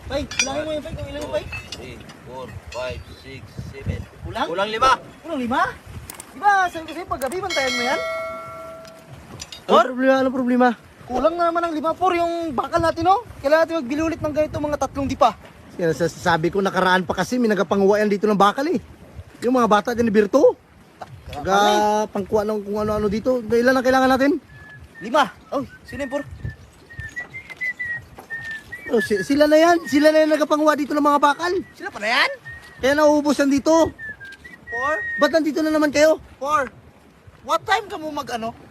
Bay, bilangin mo yun, Bay, kung ilan yung Bay. 3, 4, 5, 6, 7. Kulang? Kulang 5. Kulang 5? Diba, sabi ko sa'yo, paggabi, bantayan mo yan? Anong problema? Anong problema? Kulang na naman ang 5-4 yung bakal natin, no? Kailangan natin magbili ulit ng ganito mga 3 dipa. Yan, sabi ko nakaraan pa kasi may nagapanguha yan dito ng bakal eh. Yung mga bata dyan ni Birto. Pangkuha ng kung ano-ano dito. Ilan ang kailangan natin? 5. Oh, sino yung 4? Oh, sila na yan. Sila na yan nagapanguha dito ng mga bakal. Sila pa na yan? Kaya nauubos yan dito. 4? Ba't nandito na naman kayo? 4. What time ka mo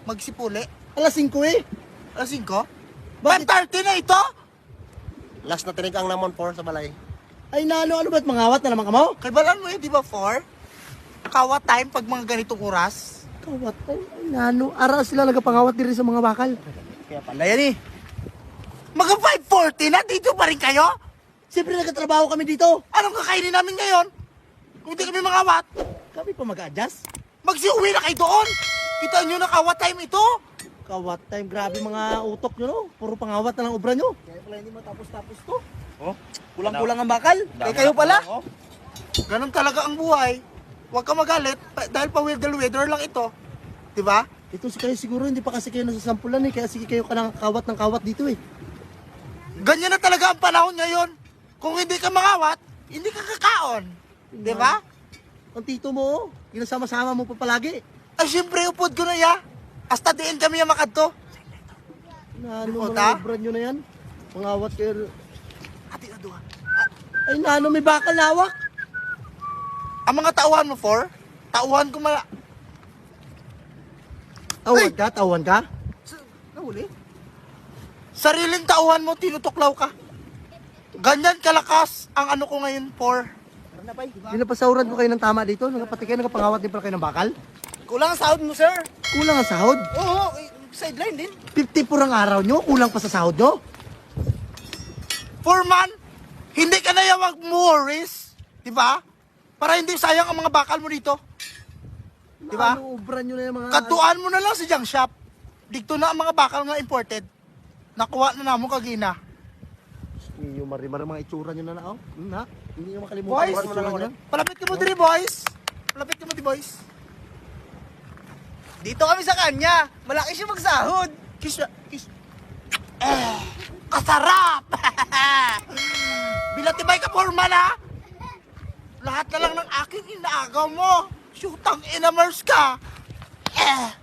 magsipuli? Alas 5 eh. Alas 5? Bakit? 5:30 na ito? Last na tinig ang namon 4 sa balay. Ay ano ba't mangawat na naman kamo? Kay balan mo yun, di ba 4? Kawa time pag mga ganitong oras. Kawat ay nano. Ara sila nagapangawat diri sa mga bakal. Kaya pala yan eh. Mga 5:40 na, dito pa rin kayo? Siyempre nagtatrabaho kami dito. Anong kakainin namin ngayon? Kung di kami mangawat, Kami pa mag-adjust. magsiuwi na kayo doon. Kita nyo na kawa time ito. Kawat time. Grabe mga utok nyo no. Puro pangawat na lang obra nyo. Kaya pala hindi matapos-tapos to. Oh, Kulang-kulang ang bakal. Kaya kayo pala. Ganun talaga ang buhay. Huwag ka magalit dahil pa weather lang ito. Diba? Ito si kayo siguro hindi pa kasi kayo nasasampulan eh. Kaya sige kayo ka ng kawat dito eh. Ganyan na talaga ang panahon ngayon. Kung hindi ka mangawat, hindi ka kakaon. Diba? Ang tito mo oh. Ginasama-sama mo pa palagi. Ay, siyempre, upod ko na ya. Hasta diin kami yung makadto. Nano Puta? mga obra nyo na yan. Pangawat kayo. Ate na duha. Ay nano may bakal lawak. Ang mga tauhan mo, for? Tauhan ko mala... Tawan ka? Tawan ka? Nahuli? Sariling tauhan mo, tinutuklaw ka. Ganyan kalakas ang ano ko ngayon, for. Pinapasauran ko kayo ng tama dito. Pati kayo nagapangawat din pala kayo ng bakal. Kulang ang sahod mo, sir. Kulang ang sahod. Oo, sideline din. 50 ang araw nyo. Kulang pa sa sahod nyo. Foreman, hindi ka na yung mag-worries. Diba? Para hindi sayang ang mga bakal mo dito. Diba? Ano obra nyo na yung mga... Katuan mo na lang sa junk shop. Dito na ang mga bakal nga imported. Nakuha na namo kagina. Yung marimar mga itsura nyo na na. Oh. Ha? Hindi nyo makalimutan. Boys, yung itsura nyo na. palapit ka mo diri, boys. Palapit ka mo di, boys. Dito kami sa kanya. Malaki siya magsahod. Kiss. Kasarap! Bilatibay ka, Foreman, ha? Lahat na lang ng aking inaagaw mo. Shootang inamers ka.